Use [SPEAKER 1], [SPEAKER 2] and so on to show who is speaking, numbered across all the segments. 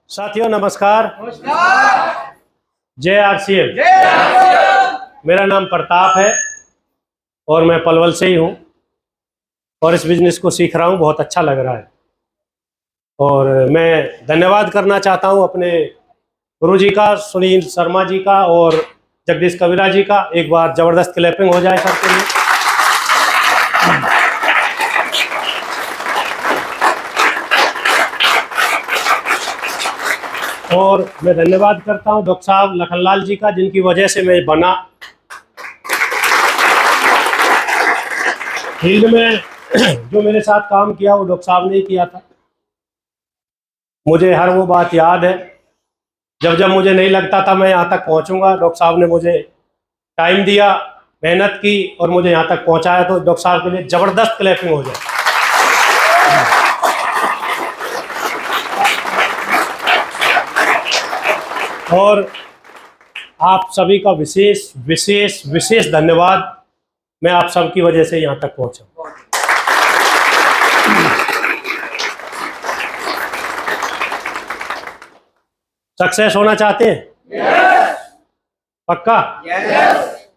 [SPEAKER 1] साथियों नमस्कार।
[SPEAKER 2] नमस्कार।
[SPEAKER 1] जय आरसीएम।
[SPEAKER 2] जय आरसीएम।
[SPEAKER 1] मेरा नाम प्रताप है और मैं पलवल से ही हूँ और इस बिजनेस को सीख रहा हूँ। बहुत अच्छा लग रहा है और मैं धन्यवाद करना चाहता हूँ अपने गुरु जी का, सुनील शर्मा जी का और जगदीश कबीरा जी का। एक बार ज़बरदस्त क्लैपिंग हो जाए सबके लिए। और मैं धन्यवाद करता हूँ डॉक्टर साहब लखनलाल जी का, जिनकी वजह से मैं बना फील्ड में। जो मेरे साथ काम किया वो डॉक्टर साहब ने ही किया था। मुझे हर वो बात याद है, जब जब मुझे नहीं लगता था मैं यहाँ तक पहुँचूंगा, डॉक्टर साहब ने मुझे टाइम दिया, मेहनत की और मुझे यहाँ तक पहुँचाया। तो डॉक्टर साहब के लिए ज़बरदस्त क्लैपिंग हो जाए। और आप सभी का विशेष विशेष विशेष धन्यवाद। मैं आप सबकी वजह से यहाँ तक पहुँचा। सक्सेस होना चाहते हैं?
[SPEAKER 2] यस।
[SPEAKER 1] पक्का?
[SPEAKER 2] यस।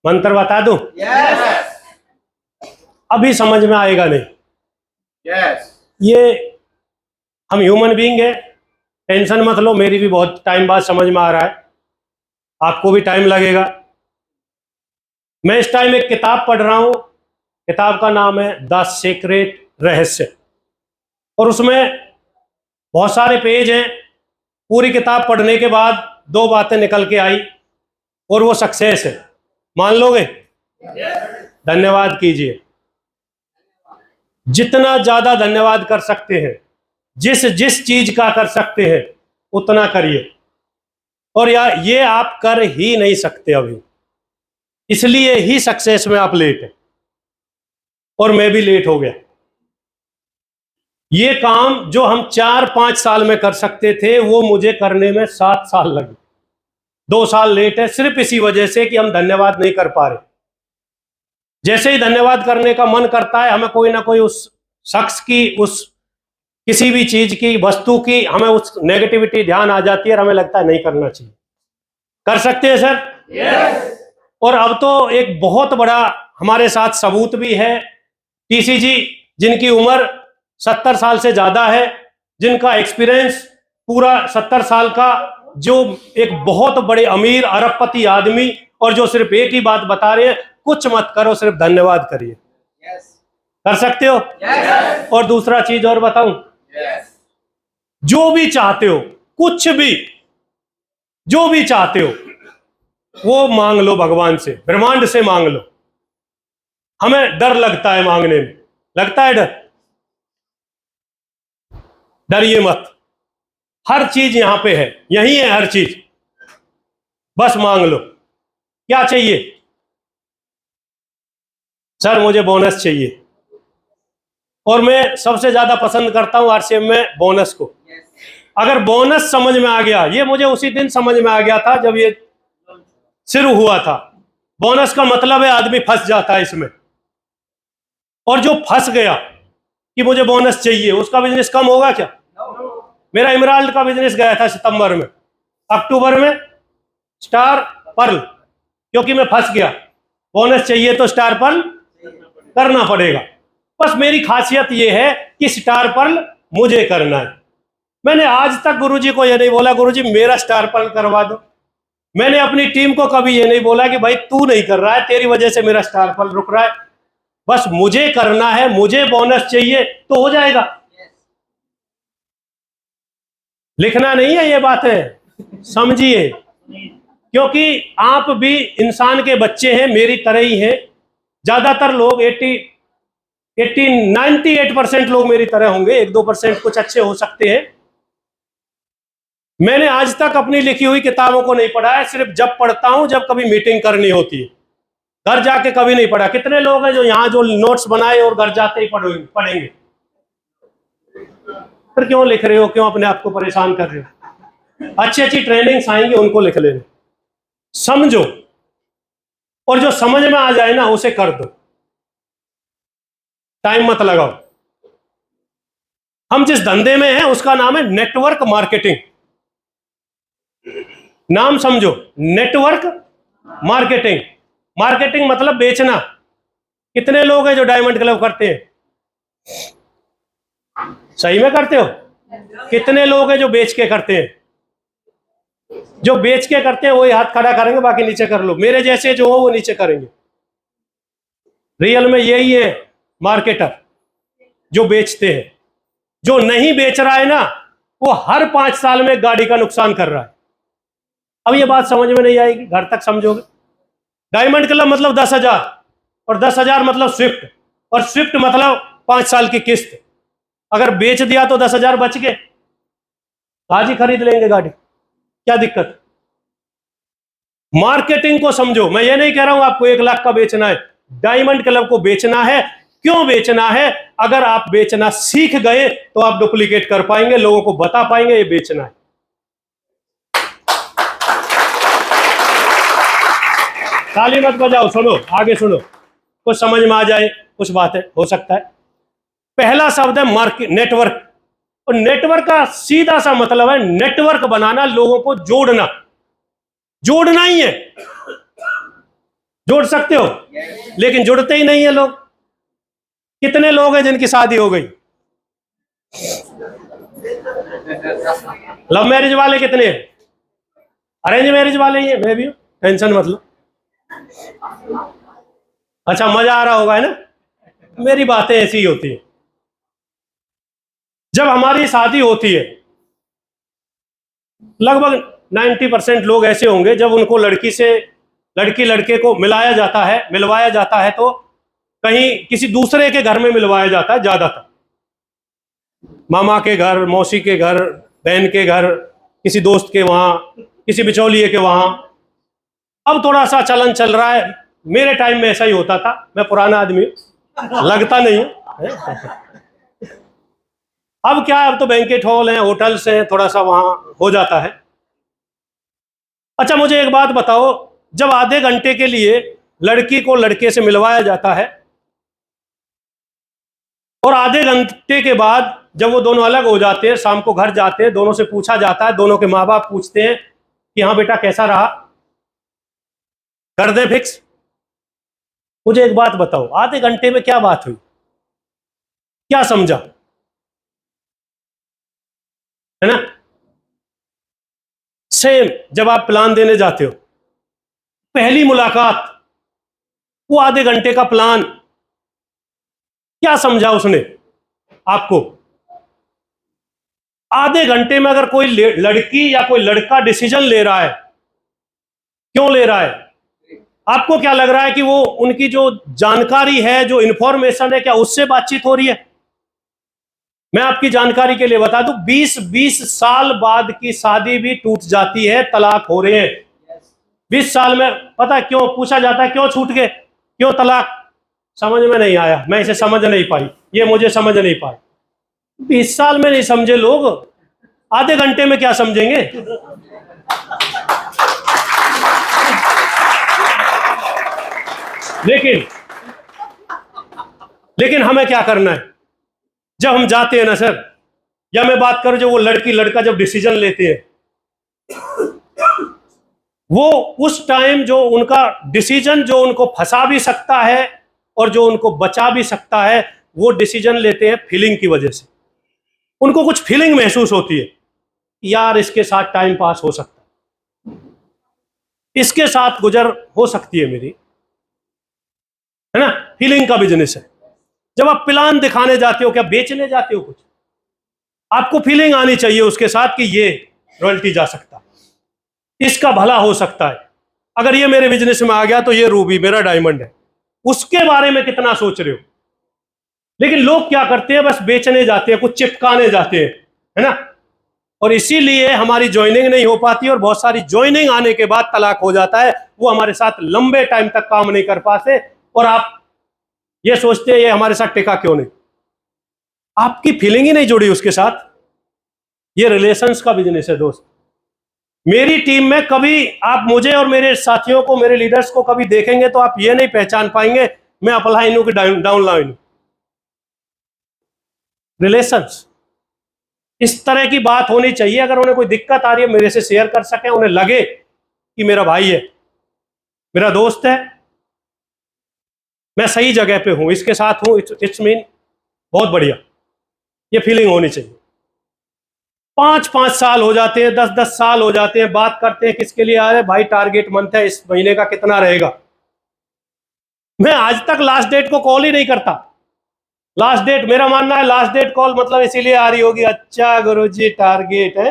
[SPEAKER 1] मंत्र बता दूं?
[SPEAKER 2] यस।
[SPEAKER 1] अभी समझ में आएगा नहीं।
[SPEAKER 2] यस।
[SPEAKER 1] ये हम ह्यूमन बीइंग है, टेंशन मत लो। मेरी भी बहुत टाइम बाद समझ में आ रहा है, आपको भी टाइम लगेगा। मैं इस टाइम एक किताब पढ़ रहा हूँ। किताब का नाम है द सीक्रेट रहस्य और उसमें बहुत सारे पेज हैं। पूरी किताब पढ़ने के बाद दो बातें निकल के आई और वो सक्सेस है। मान लोगे? धन्यवाद कीजिए, जितना ज्यादा धन्यवाद कर सकते हैं, जिस जिस चीज का कर सकते हैं उतना करिए। और ये आप कर ही नहीं सकते अभी, इसलिए ही सक्सेस में आप लेट हैं और मैं भी लेट हो गया। ये काम जो हम 4-5 साल में कर सकते थे वो मुझे करने में 7 साल लगे। 2 साल लेट है सिर्फ इसी वजह से कि हम धन्यवाद नहीं कर पा रहे। जैसे ही धन्यवाद करने का मन करता है, हमें कोई ना कोई उस शख्स की, उस किसी भी चीज की, वस्तु की, हमें उस नेगेटिविटी ध्यान आ जाती है और हमें लगता है नहीं करना चाहिए। कर सकते हैं सर?
[SPEAKER 2] यस।
[SPEAKER 1] और अब तो एक बहुत बड़ा हमारे साथ सबूत भी है। टीसी जी, जिनकी उम्र 70 साल से ज्यादा है, जिनका एक्सपीरियंस पूरा 70 साल का, जो एक बहुत बड़े अमीर अरबपति आदमी, और जो सिर्फ एक ही बात बता रहे हैं, कुछ मत करो, सिर्फ धन्यवाद करिए।
[SPEAKER 2] यस।
[SPEAKER 1] कर सकते हो?
[SPEAKER 2] यस।
[SPEAKER 1] और दूसरा चीज और बताऊं,
[SPEAKER 2] यस।
[SPEAKER 1] जो भी चाहते हो, कुछ भी, जो भी चाहते हो वो मांग लो भगवान से, ब्रह्मांड से मांग लो। हमें डर लगता है मांगने में, लगता है डर? डरिए मत, हर चीज यहां पे है, यही है हर चीज। बस मांग लो। क्या चाहिए? सर मुझे बोनस चाहिए। और मैं सबसे ज्यादा पसंद करता हूं आरसीएम में बोनस को। अगर बोनस समझ में आ गया, ये मुझे उसी दिन समझ में आ गया था जब ये शुरू हुआ था। बोनस का मतलब है आदमी फंस जाता है इसमें, और जो फंस गया कि मुझे बोनस चाहिए, उसका बिजनेस कम होगा क्या? मेरा इमराल्ड का बिजनेस गया था सितंबर में, अक्टूबर में स्टार पर्ल, क्योंकि मैं फंस गया। बोनस चाहिए तो स्टार पर्ल करना पड़ेगा। बस मेरी खासियत यह है कि स्टार पर्ल मुझे करना है। मैंने आज तक गुरुजी को यह नहीं बोला गुरुजी मेरा स्टार पर्ल करवा दो। मैंने अपनी टीम को कभी यह नहीं बोला कि भाई तू नहीं कर रहा है, तेरी वजह से मेरा स्टार पर्ल रुक रहा है। बस मुझे करना है, मुझे बोनस चाहिए तो हो जाएगा। लिखना नहीं है ये बातें, समझिए, क्योंकि आप भी इंसान के बच्चे हैं, मेरी तरह ही हैं। ज्यादातर लोग 98% लोग मेरी तरह होंगे, 1-2% कुछ अच्छे हो सकते हैं। मैंने आज तक अपनी लिखी हुई किताबों को नहीं पढ़ा है, सिर्फ जब पढ़ता हूं जब कभी मीटिंग करनी होती है। घर जाके कभी नहीं पढ़ा। कितने लोग हैं जो यहां जो नोट्स बनाए और घर जाते ही पढ़ेंगे? फिर क्यों लिख रहे हो, क्यों अपने आप को परेशान कर रहे हो? अच्छी अच्छी ट्रेनिंग्स आएंगी, उनको लिख लेना। समझो, और जो समझ में आ जाए ना उसे कर दो, टाइम मत लगाओ। हम जिस धंधे में हैं उसका नाम है नेटवर्क मार्केटिंग। नाम समझो, नेटवर्क मार्केटिंग। मार्केटिंग मतलब बेचना। कितने लोग हैं जो डायमंड क्लब करते हैं? सही में करते हो? कितने लोग हैं जो बेच के करते हैं? जो बेच के करते हैं वही हाथ खड़ा करेंगे, बाकी नीचे कर लो। मेरे जैसे जो हो वो नीचे करेंगे। रियल में यही है मार्केटर, जो बेचते हैं। जो नहीं बेच रहा है ना, वो हर 5 साल में गाड़ी का नुकसान कर रहा है। अब ये बात समझ में नहीं आएगी, घर तक समझोगे। डायमंड क्लब मतलब 10,000, और 10,000 मतलब स्विफ्ट, और स्विफ्ट मतलब 5 साल की किस्त। अगर बेच दिया तो 10,000 बच गए, आज ही खरीद लेंगे गाड़ी, क्या दिक्कत? मार्केटिंग को समझो। मैं ये नहीं कह रहा हूं आपको 1 लाख का बेचना है। डायमंड क्लब को बेचना है। क्यों बेचना है? अगर आप बेचना सीख गए तो आप डुप्लीकेट कर पाएंगे, लोगों को बता पाएंगे ये बेचना है। ताली मत बजाओ, सुनो, आगे सुनो, कुछ समझ में आ जाए, कुछ बातें हो सकता है। पहला शब्द है मार्केट, नेटवर्क। और नेटवर्क का सीधा सा मतलब है नेटवर्क बनाना, लोगों को जोड़ना। जोड़ना ही है। जोड़ सकते हो, लेकिन जुड़ते ही नहीं है लोग। कितने लोग हैं जिनकी शादी हो गई? लव मैरिज वाले कितने हैं? अरेंज मैरिज वाले ही है, मैं भी हूं, टेंशन मत लो। अच्छा, मजा आ रहा होगा, है ना? मेरी बातें ऐसी ही होती है। जब हमारी शादी होती है, लगभग 90% लोग ऐसे होंगे जब उनको लड़की लड़के को मिलवाया जाता है तो कहीं किसी दूसरे के घर में मिलवाया जाता है। ज्यादातर मामा के घर, मौसी के घर, बहन के घर, किसी दोस्त के वहां, किसी बिचौलिए के वहां। अब थोड़ा सा चलन चल रहा है। मेरे टाइम में ऐसा ही होता था। मैं पुराना आदमी हूं, लगता नहीं है। अब क्या है, अब तो बैंकेट हॉल हैं, होटल्स हैं, थोड़ा सा वहां हो जाता है। अच्छा, मुझे एक बात बताओ, जब आधे घंटे के लिए लड़की को लड़के से मिलवाया जाता है और आधे घंटे के बाद जब वो दोनों अलग हो जाते हैं, शाम को घर जाते हैं, दोनों से पूछा जाता है, दोनों के माँ बाप पूछते हैं कि हाँ बेटा कैसा रहा, कर दे फिक्स। मुझे एक बात बताओ, आधे घंटे में क्या बात हुई, क्या समझा, है ना? सेम जब आप प्लान देने जाते हो, पहली मुलाकात, वो आधे घंटे का प्लान, क्या समझा उसने आपको? आधे घंटे में अगर कोई लड़की या कोई लड़का डिसीजन ले रहा है, क्यों ले रहा है? आपको क्या लग रहा है कि वो उनकी जो जानकारी है, जो इंफॉर्मेशन है, क्या उससे बातचीत हो रही है? मैं आपकी जानकारी के लिए बता दूं, 20 साल बाद की शादी भी टूट जाती है, तलाक हो रहे हैं 20 साल में। पता क्यों? पूछा जाता है क्यों छूट गए, क्यों तलाक? समझ में नहीं आया, मैं इसे समझ नहीं पाई, ये मुझे समझ नहीं पाई। 20 साल में नहीं समझे लोग, आधे घंटे में क्या समझेंगे? लेकिन हमें क्या करना है जब हम जाते हैं ना सर, या मैं बात करूं जो वो लड़की लड़का जब डिसीजन लेते हैं, वो उस टाइम जो उनका डिसीजन जो उनको फंसा भी सकता है और जो उनको बचा भी सकता है, वो डिसीजन लेते हैं फीलिंग की वजह से। उनको कुछ फीलिंग महसूस होती है, यार इसके साथ टाइम पास हो सकता है, इसके साथ गुजर हो सकती है मेरी, है ना? फीलिंग का बिजनेस है। जब आप प्लान दिखाने जाते हो, क्या बेचने जाते हो कुछ, आपको फीलिंग आनी चाहिए उसके साथ कि ये रॉयल्टी जा सकता है, इसका भला हो सकता है, अगर ये मेरे बिजनेस में आ गया तो ये रूबी मेरा डायमंड है। उसके बारे में कितना सोच रहे हो? लेकिन लोग क्या करते हैं, बस बेचने जाते हैं, कुछ चिपकाने जाते हैं, है ना? और इसीलिए हमारी ज्वाइनिंग नहीं हो पाती, और बहुत सारी ज्वाइनिंग आने के बाद तलाक हो जाता है। वो हमारे साथ लंबे टाइम तक काम नहीं कर पाते, और आप ये सोचते हैं ये हमारे साथ टिका क्यों नहीं? आपकी फीलिंग ही नहीं जुड़ी उसके साथ। ये रिलेशंस का बिजनेस है दोस्त। मेरी टीम में कभी आप मुझे और मेरे साथियों को, मेरे लीडर्स को कभी देखेंगे तो आप ये नहीं पहचान पाएंगे मैं अपलाइन हूं कि डाउनलाइन हूं। रिलेशंस, इस तरह की बात होनी चाहिए। अगर उन्हें कोई दिक्कत आ रही है मेरे से शेयर कर सके, उन्हें लगे कि मेरा भाई है, मेरा दोस्त है, मैं सही जगह पे हूं, इसके साथ हूं, इट्स मीन बहुत बढ़िया, ये फीलिंग होनी चाहिए। 5-5 साल हो जाते हैं, 10-10 साल हो जाते हैं, बात करते हैं किसके लिए आ रहे भाई, टारगेट मंथ है, इस महीने का कितना रहेगा। मैं आज तक लास्ट डेट को कॉल ही नहीं करता। लास्ट डेट, मेरा मानना है लास्ट डेट कॉल मतलब इसीलिए आ रही होगी, अच्छा गुरुजी टारगेट है,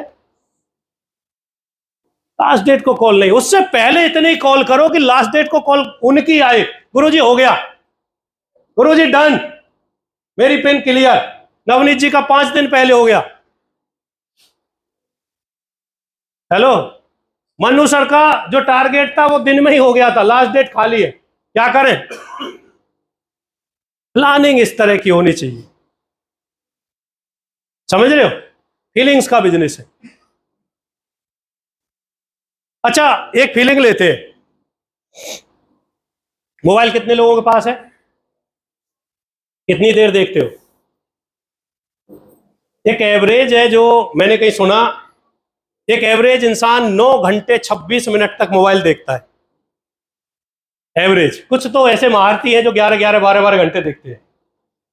[SPEAKER 1] लास्ट डेट को कॉल नहीं। उससे पहले इतनी कॉल करो कि लास्ट डेट को कॉल उनकी आए, गुरुजी हो गया, गुरुजी डन, मेरी पेन क्लियर। नवनीत जी का 5 दिन पहले हो गया। हेलो, मनु सर का जो टारगेट था वो दिन में ही हो गया था, लास्ट डेट खाली है, क्या करें। प्लानिंग इस तरह की होनी चाहिए, समझ रहे हो, फीलिंग्स का बिजनेस है। अच्छा, एक फीलिंग लेते हैं। मोबाइल कितने लोगों के पास है, कितनी देर देखते हो। एक एवरेज है जो मैंने कहीं सुना, एक एवरेज इंसान 9 घंटे 26 मिनट तक मोबाइल देखता है, एवरेज। कुछ तो ऐसे महारती हैं जो 11-11 12-12 घंटे देखते हैं।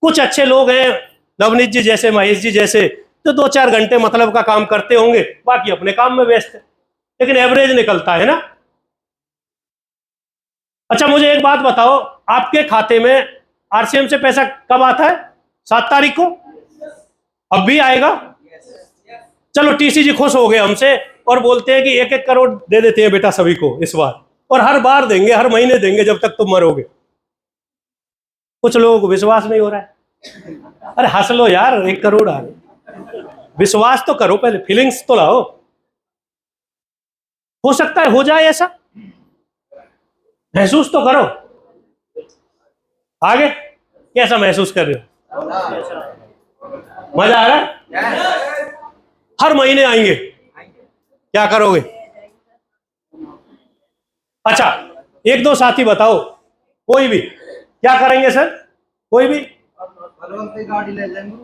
[SPEAKER 1] कुछ अच्छे लोग हैं, नवनीत जी जैसे, महेश जी जैसे, तो 2-4 घंटे मतलब का काम करते होंगे, बाकी अपने काम में व्यस्त है, लेकिन एवरेज निकलता है ना। अच्छा, मुझे एक बात बताओ, आपके खाते में आरसीएम से पैसा कब आता है, 7 तारीख को, अब भी आएगा। चलो टीसी जी खुश हो गए हमसे और बोलते हैं कि 1-1 करोड़ दे देते हैं बेटा सभी को इस बार, और हर बार देंगे, हर महीने देंगे जब तक तुम मरोगे। कुछ लोगों को विश्वास नहीं हो रहा है। अरे हंस लो यार, 1 करोड़ आ गए, विश्वास तो करो पहले, फीलिंग्स तो लाओ। हो सकता है हो जाए ऐसा, महसूस तो करो। आगे कैसा महसूस कर रहे हो, मजा आ रहा है। हर महीने आएंगे, क्या करोगे। अच्छा, 1-2 साथी बताओ, कोई भी, क्या करेंगे सर, कोई भी।
[SPEAKER 2] गाड़ी ले जाएंगे।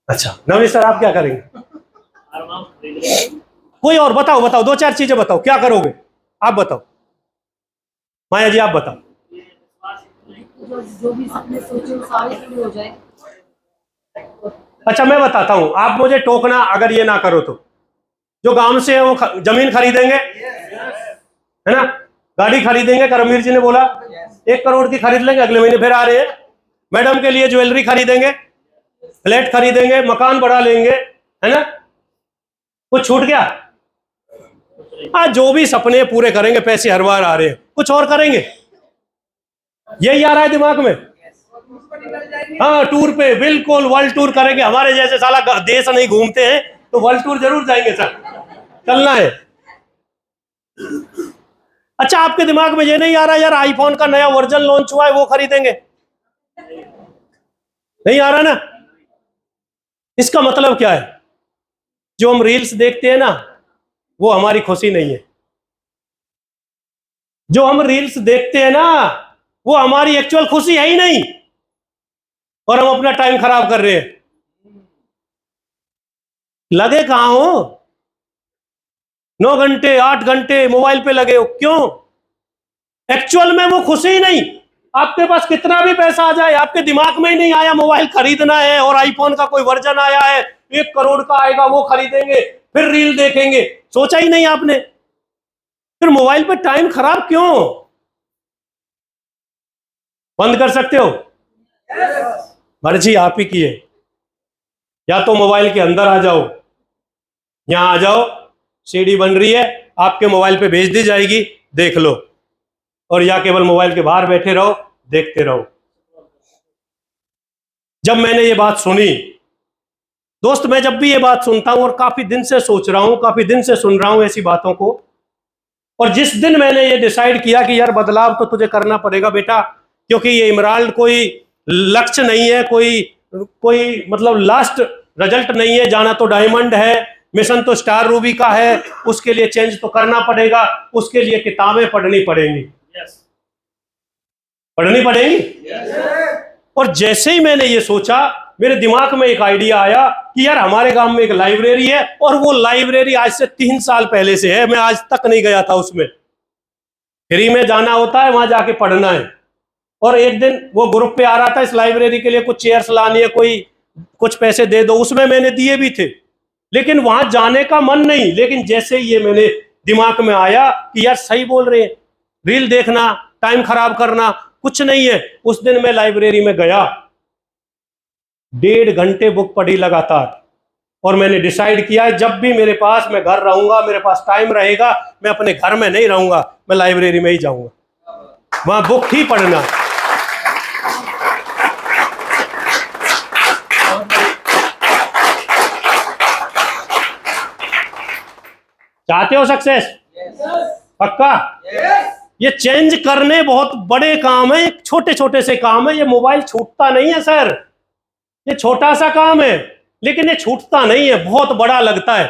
[SPEAKER 1] अच्छा नवनीत सर, आप क्या करेंगे, कोई और बताओ, बताओ 2-4 चीजें बताओ, क्या करोगे आप बताओ। माया जी आप बताओ।
[SPEAKER 3] जो भी सपने सोचे वो सारे पूरे हो जाए।
[SPEAKER 1] अच्छा मैं बताता हूं, आप मुझे टोकना अगर ये ना करो तो। जो गांव से है वो जमीन खरीदेंगे, है ना, गाड़ी खरीदेंगे, करमवीर जी ने बोला 1 करोड़ की खरीद लेंगे, अगले महीने फिर आ रहे हैं। मैडम के लिए ज्वेलरी खरीदेंगे, फ्लैट खरीदेंगे, मकान बढ़ा लेंगे, है ना। कुछ छूट गया, हाँ जो भी सपने पूरे करेंगे, पैसे हर बार आ रहे हैं, कुछ और करेंगे, यही आ रहा है दिमाग में। हाँ टूर पे, बिल्कुल वर्ल्ड टूर करेंगे, हमारे जैसे साला देश नहीं घूमते हैं तो वर्ल्ड टूर जरूर जाएंगे सर, चलना है। अच्छा आपके दिमाग में ये नहीं आ रहा यार आईफोन का नया वर्जन लॉन्च हुआ है वो खरीदेंगे, नहीं आ रहा ना। इसका मतलब क्या है, जो हम रील्स देखते हैं ना वो हमारी खुशी नहीं है, जो हम रील्स देखते हैं ना वो हमारी एक्चुअल खुशी है ही नहीं, और हम अपना टाइम खराब कर रहे हैं। लगे कहां हो, 9 घंटे 8 घंटे मोबाइल पे लगे हो, क्यों। एक्चुअल में वो खुशी ही नहीं। आपके पास कितना भी पैसा आ जाए, आपके दिमाग में ही नहीं आया मोबाइल खरीदना है, और आईफोन का कोई वर्जन आया है 1 करोड़ का आएगा वो खरीदेंगे, फिर रील देखेंगे, सोचा ही नहीं आपने, फिर मोबाइल पे टाइम खराब क्यों। बंद कर सकते हो, मर्जी आप ही की है। या तो मोबाइल के अंदर आ जाओ, यहां आ जाओ, सीडी बन रही है आपके मोबाइल पे भेज दी जाएगी, देख लो, और या केवल मोबाइल के बाहर बैठे रहो, देखते रहो। जब मैंने ये बात सुनी, दोस्त मैं जब भी ये बात सुनता हूं, और काफी दिन से सोच रहा हूं, काफी दिन से सुन रहा हूं ऐसी बातों को, और जिस दिन मैंने ये डिसाइड किया कि यार बदलाव तो तुझे करना पड़ेगा बेटा, क्योंकि ये इमराल्ड कोई लक्ष्य नहीं है, कोई कोई मतलब लास्ट रिजल्ट नहीं है, जाना तो डायमंड है, मिशन तो स्टार रूबी का है, उसके लिए चेंज तो करना पड़ेगा, उसके लिए किताबें पढ़नी पड़ेंगी, पढ़नी पड़ेंगी। और जैसे ही मैंने ये सोचा मेरे दिमाग में एक आइडिया आया कि यार हमारे गांव में एक लाइब्रेरी है, और वो लाइब्रेरी आज से 3 साल पहले से है, मैं आज तक नहीं गया था उसमें। फ्री में जाना होता है, वहां जाके पढ़ना है। और एक दिन वो ग्रुप पे आ रहा था इस लाइब्रेरी के लिए कुछ चेयर्स लानी है, कोई कुछ पैसे दे दो, उसमें मैंने दिए भी थे, लेकिन वहां जाने का मन नहीं। लेकिन जैसे ये मैंने दिमाग में आया कि यार सही बोल रहे हैं, रील देखना, टाइम खराब करना कुछ नहीं है। उस दिन मैं लाइब्रेरी में गया, 1.5 घंटे बुक पढ़ी लगातार, और मैंने डिसाइड किया है जब भी मेरे पास, मैं घर रहूंगा, मेरे पास टाइम रहेगा, मैं अपने घर में नहीं रहूंगा, मैं लाइब्रेरी में ही जाऊंगा, वहां बुक ही पढ़ना। चाहते हो सक्सेस? पक्का? ये चेंज करने बहुत बड़े काम है, छोटे छोटे से काम है। ये मोबाइल छूटता नहीं है सर, ये छोटा सा काम है, लेकिन ये छूटता नहीं है, बहुत बड़ा लगता है।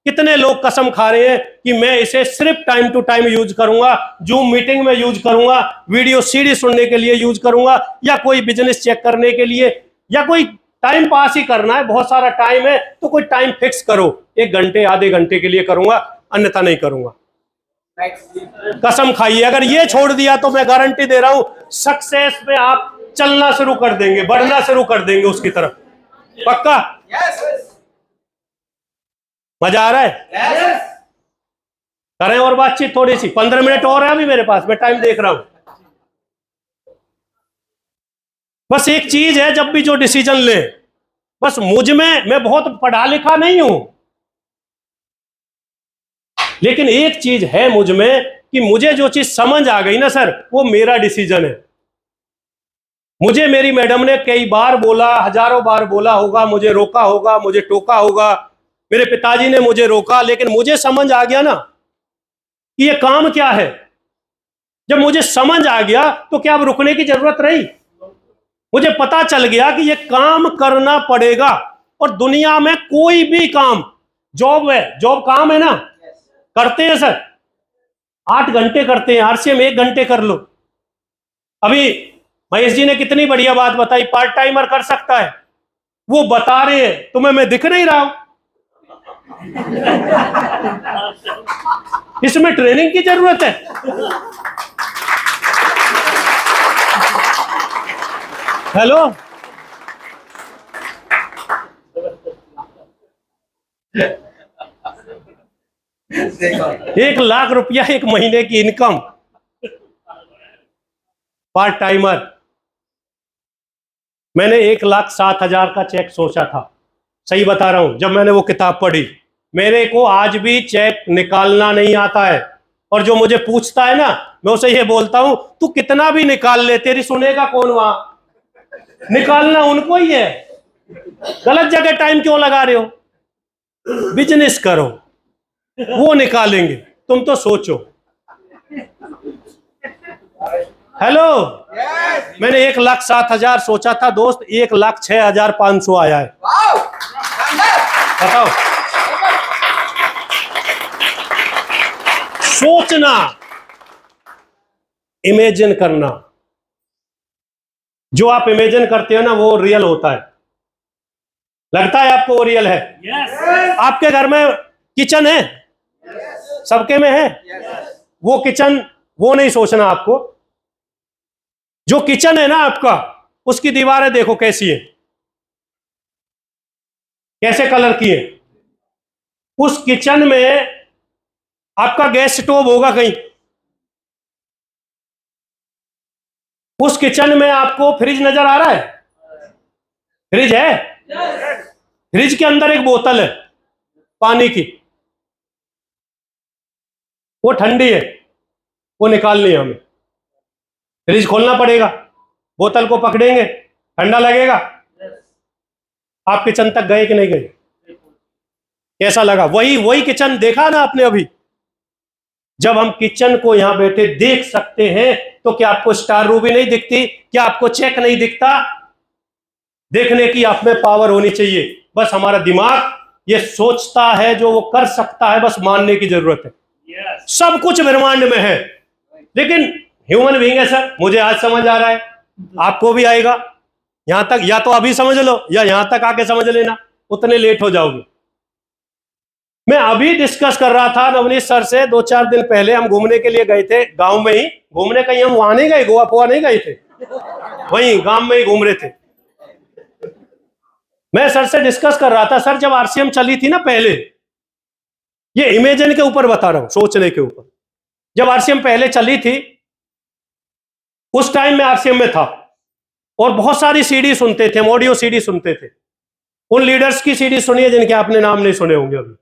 [SPEAKER 1] कितने लोग कसम खा रहे हैं कि मैं इसे सिर्फ टाइम टू टाइम यूज करूंगा, जूम मीटिंग में यूज करूंगा, वीडियो सीडी सुनने के लिए यूज करूंगा, या कोई बिजनेस चेक करने के लिए, या कोई टाइम पास ही करना है, बहुत सारा टाइम है तो कोई टाइम फिक्स करो, 1 घंटे आधे घंटे के लिए करूंगा, अन्यथा नहीं करूंगा। कसम खाइए, अगर ये छोड़ दिया तो मैं गारंटी दे रहा हूं सक्सेस पे आप चलना शुरू कर देंगे, बढ़ना शुरू कर देंगे उसकी तरफ। पक्का? मजा आ रहा है? करें और बातचीत थोड़ी सी, 15 मिनट और है अभी मेरे पास, मैं टाइम देख रहा हूं। बस एक चीज है, जब भी जो डिसीजन ले, बस मुझ में, मैं बहुत पढ़ा लिखा नहीं हूं, लेकिन एक चीज है मुझ में कि मुझे जो चीज समझ आ गई ना सर, वो मेरा डिसीजन है। मुझे मेरी मैडम ने कई बार बोला, हजारों बार बोला होगा, मुझे रोका होगा, मुझे टोका होगा, मेरे पिताजी ने मुझे रोका, लेकिन मुझे समझ आ गया ना कि ये काम क्या है। जब मुझे समझ आ गया तो क्या अब रुकने की जरूरत रही? मुझे पता चल गया कि ये काम करना पड़ेगा। और दुनिया में कोई भी काम, जॉब है, जॉब काम है ना, करते हैं सर, 8 घंटे करते हैं, आरसीएम 1 घंटे कर लो। अभी महेश जी ने कितनी बढ़िया बात बताई, पार्ट टाइमर कर सकता है, वो बता रहे हैं, तुम्हें मैं दिख नहीं रहा हूं। इसमें ट्रेनिंग की जरूरत है। हेलो, 1 लाख रुपया 1 महीने की इनकम, पार्ट टाइमर। मैंने 1,07,000 का चेक सोचा था, सही बता रहा हूं। जब मैंने वो किताब पढ़ी, मेरे को आज भी चेक निकालना नहीं आता है, और जो मुझे पूछता है ना, मैं उसे ये बोलता हूं, तू कितना भी निकाल ले, तेरी सुनेगा कौन? वहां निकालना उनको ही है, गलत जगह टाइम क्यों लगा रहे हो? बिजनेस करो, वो निकालेंगे, तुम तो सोचो। हेलो, मैंने 1,07,000 सोचा था दोस्त, 1,06,500 आया है। बताओ, सोचना, इमेजिन करना, जो आप इमेजिन करते हो ना वो रियल होता है। लगता है आपको वो रियल है? आपके घर में किचन है, सबके में है, वो किचन, वो नहीं सोचना आपको। जो किचन है ना आपका, उसकी दीवारें देखो कैसी है, कैसे कलर की है। उस किचन में आपका गैस स्टोव होगा कहीं, उस किचन में आपको फ्रिज नजर आ रहा है? फ्रिज है? फ्रिज के अंदर एक बोतल है पानी की, वो ठंडी है, वो निकालनी है हमें। फ्रिज खोलना पड़ेगा, बोतल को पकड़ेंगे, ठंडा लगेगा। आप किचन तक गए कि नहीं गए? कैसा लगा? वही किचन देखा ना आपने अभी? जब हम किचन को यहां बैठे देख सकते हैं, तो क्या आपको स्टार रूबी नहीं दिखती? क्या आपको चेक नहीं दिखता? देखने की आप में पावर होनी चाहिए। बस हमारा दिमाग ये सोचता है, जो वो कर सकता है, बस मानने की जरूरत है। सब कुछ ब्रह्मांड में है, लेकिन ह्यूमन बीइंग है सर। मुझे आज समझ आ रहा है, आपको भी आएगा। यहां तक या तो अभी समझ लो या यहां तक आके समझ लेना, उतने लेट हो जाओगे। मैं अभी डिस्कस कर रहा था नवनीत सर से, 2-4 दिन पहले हम घूमने के लिए गए थे गांव में ही घूमने, कहीं हम वहां नहीं गए, गोवा फोवा नहीं गए थे, वहीं गांव में ही घूम रहे थे। मैं सर से डिस्कस कर रहा था, सर जब आरसीएम चली थी ना पहले, ये इमेजिन के ऊपर बता रहा हूं, सोचने के ऊपर, जब आरसीएम पहले चली थी उस टाइम में आरसीएम में था और बहुत सारी सीडी सुनते थे, ऑडियो सीडी सुनते थे। उन लीडर्स की सीडी सुनिए जिनके आपने नाम नहीं सुने होंगे अभी।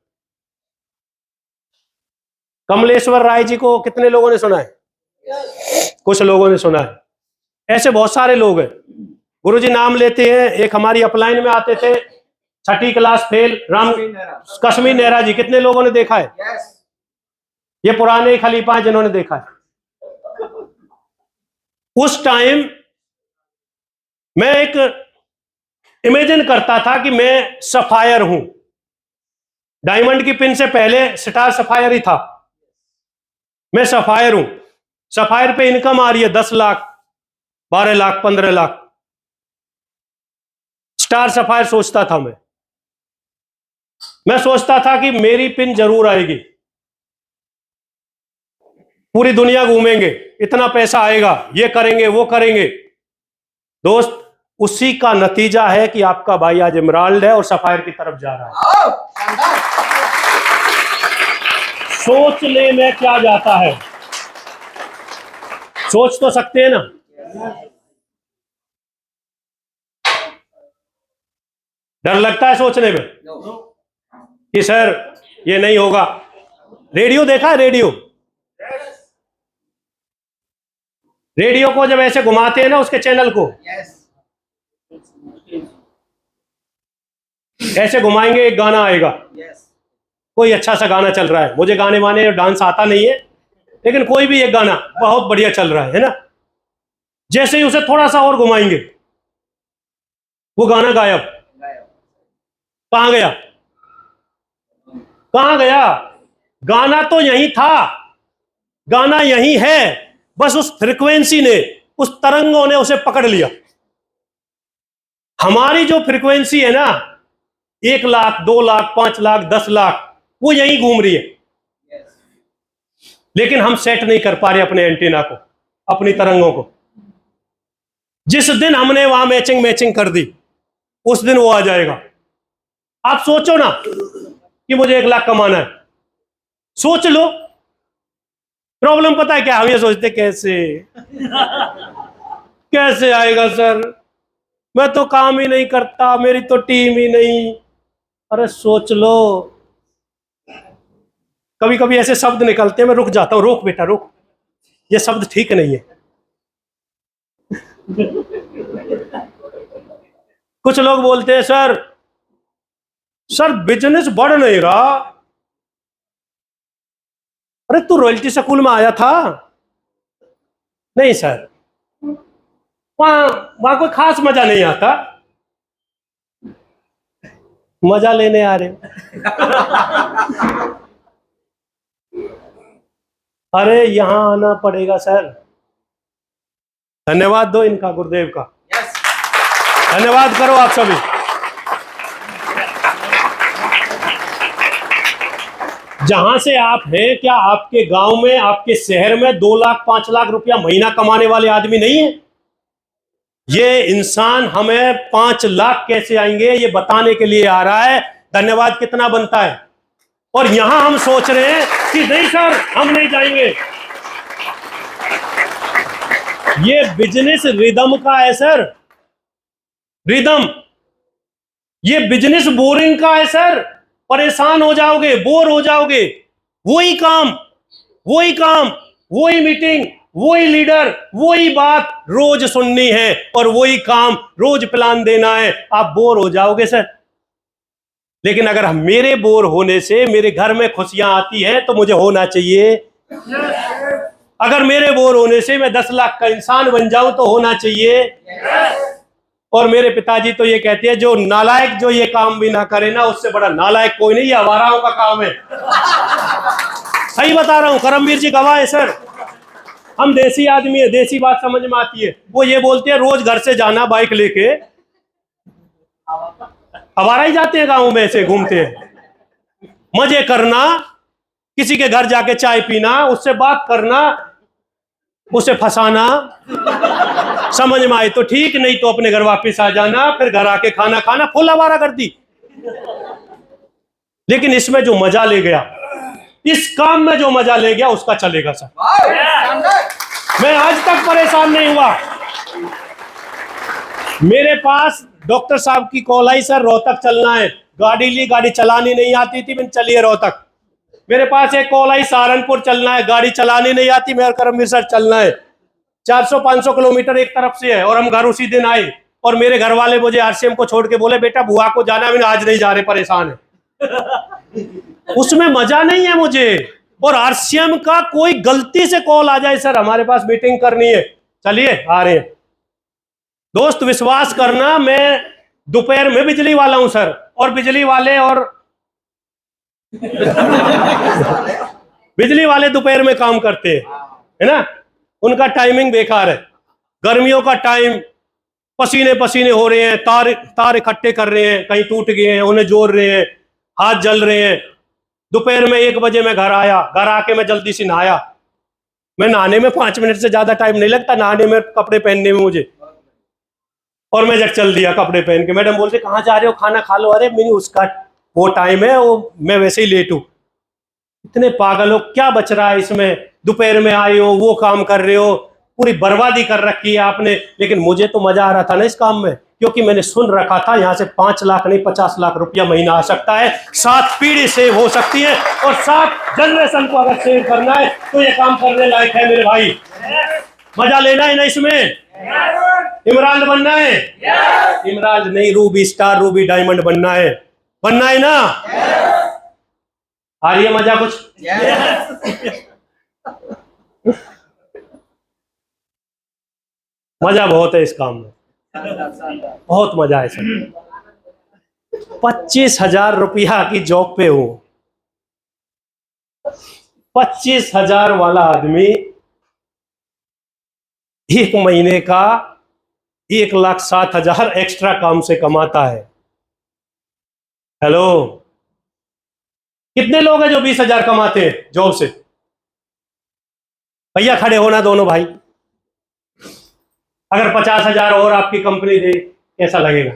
[SPEAKER 1] कमलेश्वर राय जी को कितने लोगों ने सुना है? कुछ लोगों ने सुना है। ऐसे बहुत सारे लोग हैं, गुरुजी नाम लेते हैं। एक हमारी अपलाइन में आते थे, 6ठी क्लास फेल, राम कश्मीर नेहरा जी, कितने लोगों ने देखा है? ये पुराने खलीफा हैं जिन्होंने देखा है। उस टाइम मैं एक इमेजिन करता था कि मैं सफायर हूं, डायमंड की पिन से पहले स्टार सफायर ही था, मैं सफायर हूं। सफायर पे इनकम आ रही है 10 लाख, 12 लाख, 15 लाख। स्टार सफायर सोचता था मैं सोचता था कि मेरी पिन जरूर आएगी, पूरी दुनिया घूमेंगे, इतना पैसा आएगा, ये करेंगे वो करेंगे। दोस्त, उसी का नतीजा है कि आपका भाई आज एमराल्ड है और सफायर की तरफ जा रहा है। सोचने में क्या जाता है, सोच तो सकते हैं ना। डर लगता है सोचने में कि सर ये नहीं होगा। रेडियो देखा है? रेडियो को जब ऐसे घुमाते हैं ना, उसके चैनल को ऐसे घुमाएंगे, एक गाना आएगा, कोई अच्छा सा गाना चल रहा है, मुझे गाने वाने और डांस आता नहीं है, लेकिन कोई भी एक गाना बहुत बढ़िया चल रहा है ना, जैसे ही उसे थोड़ा सा और घुमाएंगे वो गाना गायब। कहां गया? कहां गया? गाना तो यही था, गाना यही है, बस उस फ्रीक्वेंसी ने, उस तरंगों ने उसे पकड़ लिया। हमारी जो फ्रीक्वेंसी है ना, 1 लाख, 2 लाख, 5 लाख, 10 लाख, वो यही घूम रही है, लेकिन हम सेट नहीं कर पा रहे अपने एंटीना को, अपनी तरंगों को। जिस दिन हमने वहां मैचिंग कर दी, उस दिन वो आ जाएगा। आप सोचो ना कि मुझे 1 लाख कमाना है, सोच लो। प्रॉब्लम पता है क्या? हम ये सोचते कैसे आएगा सर, मैं तो काम ही नहीं करता, मेरी तो टीम ही नहीं। अरे सोच लो। कभी कभी ऐसे शब्द निकलते हैं, मैं रुक जाता हूं, रोक बेटा रोक, ये शब्द ठीक नहीं है। कुछ लोग बोलते हैं सर बिजनेस बढ़ नहीं रहा। अरे तू रॉयल्टी स्कूल में आया था? नहीं सर, वहां कोई खास मजा नहीं आता। मजा लेने आ रहे हो? अरे यहां आना पड़ेगा सर। धन्यवाद दो इनका, गुरुदेव का धन्यवाद करो आप सभी। जहां से आप हैं, क्या आपके गांव में, आपके शहर में 2 लाख 5 लाख रुपया महीना कमाने वाले आदमी नहीं है? ये इंसान हमें 5 लाख कैसे आएंगे ये बताने के लिए आ रहा है। धन्यवाद कितना बनता है। और यहां हम सोच रहे हैं कि नहीं सर हम नहीं जाएंगे। ये बिजनेस रिदम का है सर, रिदम। ये बिजनेस बोरिंग का है सर, परेशान हो जाओगे, बोर हो जाओगे। वही काम, वही मीटिंग, वही लीडर, वही बात रोज सुननी है और वही काम रोज प्लान देना है, आप बोर हो जाओगे सर। लेकिन अगर मेरे बोर होने से मेरे घर में खुशियां आती हैं तो मुझे होना चाहिए। अगर मेरे बोर होने से मैं 10 लाख का इंसान बन जाऊं तो होना चाहिए। और मेरे पिताजी तो ये कहते हैं, जो नालायक जो ये काम भी ना करे ना, उससे बड़ा नालायक कोई नहीं, ये आवाराओं का काम है। सही बता रहा हूं, करमवीर जी गवाह है सर। हम देसी आदमी है, देसी बात समझ में आती है। वो ये बोलते हैं रोज घर से जाना बाइक लेके आवारा ही जाते हैं गाँव में, ऐसे घूमते हैं। मजे करना, किसी के घर जाके चाय पीना, उससे बात करना, उसे फंसाना, समझ में आए तो ठीक, नहीं तो अपने घर वापस आ जाना, फिर घर आके खाना खाना, फुल आवारा कर दी। लेकिन इसमें जो मजा ले गया, इस काम में जो मजा ले गया, उसका चलेगा सर। मैं आज तक परेशान नहीं हुआ। मेरे पास डॉक्टर साहब की कॉल आई, सर रोहतक चलना है। गाड़ी ली, गाड़ी चलानी नहीं आती थी, मैंने चली है रोहतक। मेरे पास एक कॉल आई, सहारनपुर चलना है, गाड़ी चलानी नहीं आती, मेरे करमवीर सर चलना है। 400-500 किलोमीटर एक तरफ से है, और हम घर उसी दिन आए। और मेरे घर वाले मुझे आरसीएम को छोड़ के बोले, बेटा बुआ को जाना है, मैंने आज नहीं जा रहे, परेशान है। उसमें मजा नहीं है मुझे। और आरसीएम का कोई गलती से कॉल आ जाए, सर हमारे पास मीटिंग करनी है, चलिए आ रहे हैं। दोस्त विश्वास करना, मैं दोपहर में बिजली वाला हूं सर, और बिजली वाले दोपहर में काम करते हैं, है ना। उनका टाइमिंग बेकार है। गर्मियों का टाइम, पसीने पसीने हो रहे हैं, तार इकट्ठे कर रहे हैं, कहीं टूट गए हैं, उन्हें जोड़ रहे हैं, हाथ जल रहे हैं। दोपहर में 1 बजे मैं घर आया, घर आके मैं जल्दी से नहाया। मैं नहाने में 5 मिनट से ज्यादा टाइम नहीं लगता, नहाने में, कपड़े पहनने में मुझे। और मैं जब चल दिया कपड़े पहन के। मैडम बोलते कहाँ जा रहे हो, खाना खा लो। अरे मैंने उसका वो टाइम है, वो मैं वैसे ही लेट हूं। इतने पागल हो, क्या बच रहा है इसमें। दोपहर में आए हो, वो काम कर रहे हो, पूरी बर्बादी कर रखी है आपने। लेकिन मुझे तो मजा आ रहा था ना इस काम में, क्योंकि मैंने सुन रखा था यहाँ से 5 लाख नहीं 50 लाख रुपया महीना आ सकता है, 7 पीढ़ी सेव हो सकती है, और 7 जनरेशन को अगर सेव करना है तो ये काम करने लायक है मेरे भाई। मजा लेना है ना इसमें। इमरान बनना है, इमरान नहीं, रूबी स्टार, रूबी डायमंड बनना है ना। आ रही है मजा कुछ? मजा बहुत है इस काम में, बहुत मजा है सर। 25,000 रुपया की जॉब पे हूं। 25,000 वाला आदमी 1 महीने का 1,07,000 एक्स्ट्रा काम से कमाता है। हेलो, कितने लोग हैं जो 20,000 कमाते हैं जॉब से? भैया खड़े होना दोनों भाई। अगर 50,000 और आपकी कंपनी दे, कैसा लगेगा?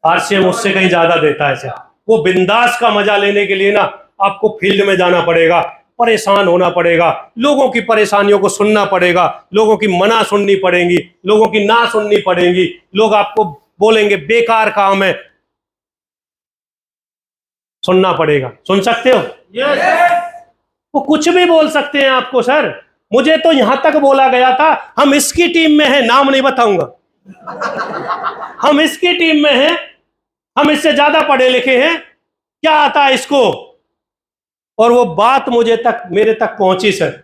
[SPEAKER 1] आरसीएम उससे कहीं ज्यादा देता है सर। वो बिंदास का मजा लेने के लिए ना आपको फील्ड में जाना पड़ेगा, परेशान होना पड़ेगा, लोगों की परेशानियों को सुनना पड़ेगा, लोगों की मना सुननी पड़ेगी, लोगों की ना सुननी पड़ेगी। लोग आपको बोलेंगे बेकार काम है, सुनना पड़ेगा। सुन सकते हो? वो कुछ भी बोल सकते हैं आपको सर। मुझे तो यहां तक बोला गया था, हम इसकी टीम में हैं, नाम नहीं बताऊंगा, हम इसकी टीम में हैं, हम इससे ज्यादा पढ़े लिखे हैं, क्या आता है इसको। और वो बात मेरे तक पहुंची सर।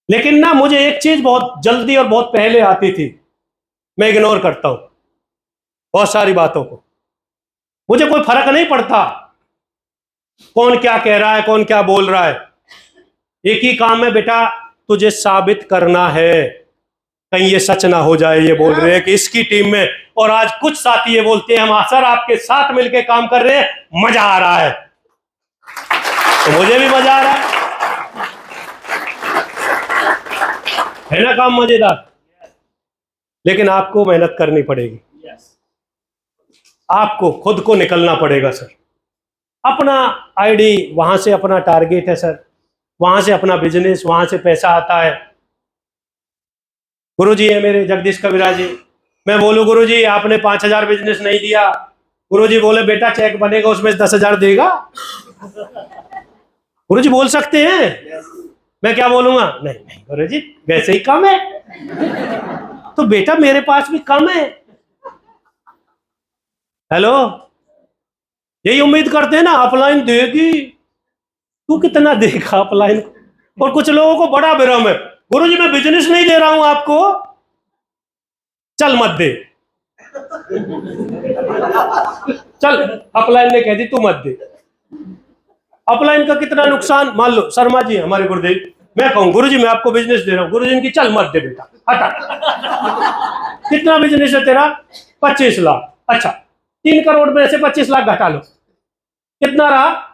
[SPEAKER 1] लेकिन ना मुझे एक चीज बहुत जल्दी और बहुत पहले आती थी, मैं इग्नोर करता हूं बहुत सारी बातों को। मुझे कोई फर्क नहीं पड़ता कौन क्या कह रहा है, कौन क्या बोल रहा है। एक ही काम है बेटा, तुझे साबित करना है, कहीं ये सच ना हो जाए। ये बोल रहे हैं कि इसकी टीम में, और आज कुछ साथी ये बोलते हैं हम सर आपके साथ मिलकर काम कर रहे हैं, मजा आ रहा है। तो मुझे भी मजा आ रहा है ना, काम मजेदार। लेकिन आपको मेहनत करनी पड़ेगी, आपको खुद को निकलना पड़ेगा सर। अपना आईडी, वहां से अपना टारगेट है सर, वहां से अपना बिजनेस, वहां से पैसा आता है। गुरुजी है मेरे जगदीश कबीरा जी, मैं बोलूं गुरुजी आपने 5,000 बिजनेस नहीं दिया, गुरुजी बोले बेटा चेक बनेगा उसमें 10,000 देगा। गुरुजी बोल सकते हैं, मैं क्या बोलूंगा? नहीं नहीं गुरुजी वैसे ही कम है, तो बेटा मेरे पास भी कम है। हेलो, यही उम्मीद करते हैं ना अपलाइन देगी, तू कितना देगा अपलाइन। और कुछ लोगों को बड़ा भ्रम है, गुरुजी मैं बिजनेस नहीं दे रहा हूं आपको, चल मत दे। चल अपलाइन ने कह दी तू मत दे। अपलाइन का कितना नुकसान, मान लो शर्मा जी हमारे गुरुदेव, मैं कहूँ गुरुजी मैं आपको बिजनेस दे रहा हूँ, गुरुजी इनकी चल मत दे बेटा, हटा। कितना बिजनेस है तेरा? 25 लाख। अच्छा 3 करोड़ में से 25 लाख घटा लो, कितना रहा?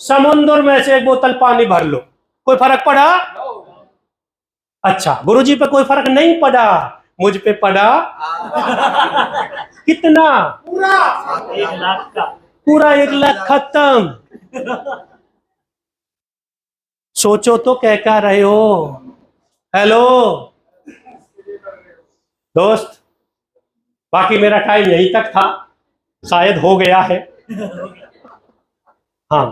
[SPEAKER 1] समुद्र में से 1 बोतल पानी भर लो, कोई फर्क पड़ा? अच्छा गुरुजी पे कोई फर्क नहीं पड़ा, मुझ पे पड़ा। कितना?
[SPEAKER 2] पूरा 1 लाख का।
[SPEAKER 1] पूरा 1 लाख खत्म। सोचो तो क्या रहे हो। हेलो दोस्त, बाकी मेरा टाइम यहीं तक था, शायद हो गया है। हाँ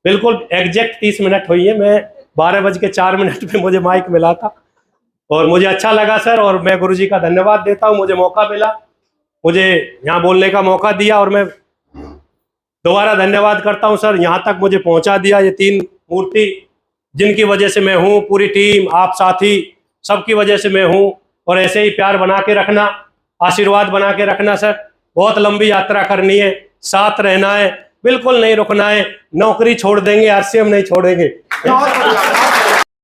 [SPEAKER 1] बिल्कुल एग्जैक्ट 30 मिनट हुई है, मैं 12:04 पे मुझे माइक मिला था और मुझे अच्छा लगा सर, और मैं गुरुजी का धन्यवाद देता हूँ, मुझे मौका मिला, मुझे यहाँ बोलने का मौका दिया, और मैं दोबारा धन्यवाद करता हूँ सर, यहाँ तक मुझे पहुँचा दिया। ये 3 मूर्ति जिनकी वजह से मैं हूँ, पूरी टीम, आप साथी, सबकी वजह से मैं हूँ। और ऐसे ही प्यार बना के रखना, आशीर्वाद बना के रखना सर। बहुत लंबी यात्रा करनी है, साथ रहना है, बिल्कुल नहीं रुकना है। नौकरी छोड़ देंगे, आरसीएम नहीं छोड़ेंगे।